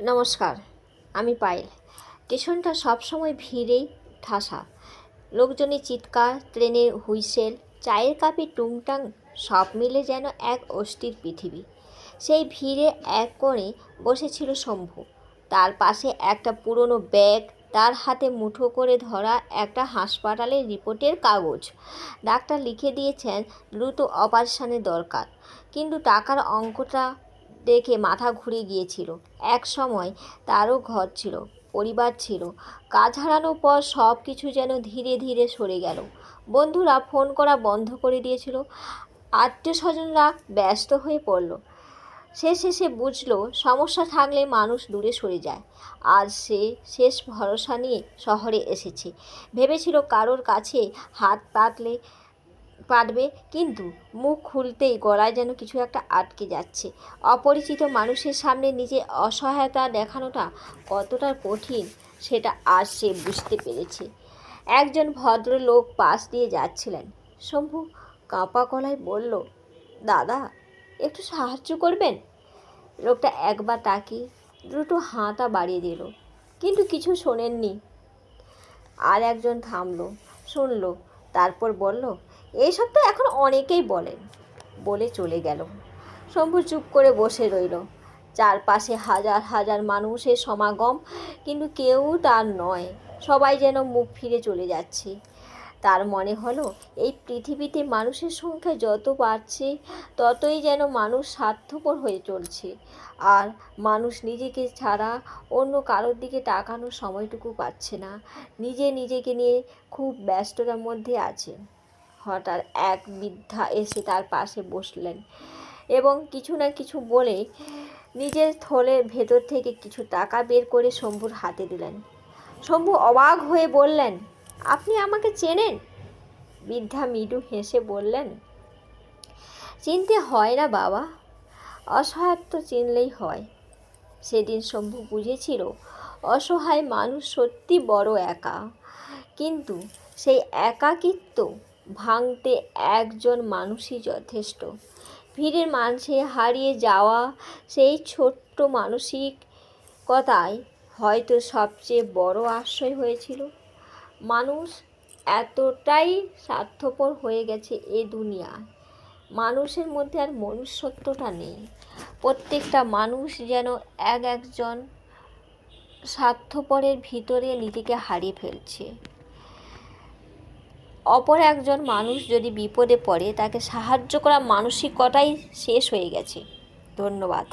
নমস্কার, আমি পায়েল। স্টেশনটা সবসময় ভিড়েই ঠাসা। লোকজনের চিৎকার, ট্রেনের হুইসেল, চায়ের কাপে টুংটাং, সব মিলে যেন এক অস্থির পৃথিবী। সেই ভিড়ে এক কোণে বসেছিল শম্ভু। তার পাশে একটা পুরনো ব্যাগ, তার হাতে মুঠো করে ধরা একটা হাসপাতালের রিপোর্টের কাগজ। ডাক্তার লিখে দিয়েছেন দ্রুত অপারেশনের দরকার, কিন্তু টাকার অঙ্কটা দেখে মাথা ঘুরে গিয়েছিল। এক সময় তারও ঘর ছিল, পরিবার ছিল। কাজ হারানোর পর সব কিছু যেন ধীরে ধীরে সরে গেল। বন্ধুরা ফোন করা বন্ধ করে দিয়েছিল, আত্মীয় স্বজনরা ব্যস্ত হয়ে পড়ল। সে শেষে বুঝলো সমস্যা থাকলে মানুষ দূরে সরে যায়। আজ সে শেষ ভরসা নিয়ে শহরে এসেছে। ভেবেছিল কারোর কাছে হাত পাতবে, কিন্তু মুখ খুলতেই গলায় যেন কিছু একটা আটকে যাচ্ছে। অপরিচিত মানুষের সামনে নিজে অসহায়তা দেখানোটা কতটা কঠিন সেটা আজ সে বুঝতে পেরেছে। একজন ভদ্রলোক পাশ দিয়ে যাচ্ছিলেন। শম্ভু কাঁপা গলায় বলল, দাদা, একটু সাহায্য করবেন? লোকটা একবার তাকিয়ে দ্রুত হাতটা বাড়িয়ে দিল, কিন্তু কিছু শোনেননি। আর একজন থামলো, শুনলো, তারপর বলল, এইসব তো এখন অনেকেই বলেন, বলে চলে গেল। শম্ভু চুপ করে বসে রইল। চারপাশে হাজার হাজার মানুষের সমাগম, কিন্তু কেউ তার নয়। সবাই যেন মুখ ফিরে চলে যাচ্ছে। তার মনে হলো এই পৃথিবীতে মানুষের সংখ্যা যত বাড়ছে, ততই যেন মানুষ স্বার্থপর হয়ে চলছে। আর মানুষ নিজেকে ছাড়া অন্য কারোর দিকে তাকানোর সময়টুকু পাচ্ছে না। নিজেকে নিয়ে খুব ব্যস্ততার মধ্যে আছে। হঠাৎ এক বৃদ্ধা এসে তার পাশে বসলেন এবং কিছু না কিছু বলে নিজের থলের ভেতর থেকে কিছু টাকা বের করে শম্ভুর হাতে দিলেন। শম্ভু অবাক হয়ে বললেন, আপনি আমাকে চেনেন? বৃদ্ধা মৃদু হেসে বললেন, চিনতে হয় না বাবা, অসহায়ত্ব চিনলেই হয়। সেদিন শম্ভু বুঝেছিল অসহায় মানুষ সত্যি বড় একা, কিন্তু সেই একাকিত্ব ভাঙতে একজন মানুষই যথেষ্ট। ভিড়ের মাঝে হারিয়ে যাওয়া সেই ছোট্ট মানসিকতাই হয়তো সবচেয়ে বড় আশ্রয় হয়েছিল। মানুষ এতটাই স্বার্থপর হয়ে গেছে এ দুনিয়ায়, মানুষের মধ্যে আর মনুষ্যত্বটা নেই। প্রত্যেকটা মানুষ যেন একজন স্বার্থপরের ভিতরে নিজেকে হারিয়ে ফেলছে। অপর একজন মানুষ যদি বিপদে পড়ে, তাকে সাহায্য করা মানসিকতাই শেষ হয়ে গেছে। ধন্যবাদ।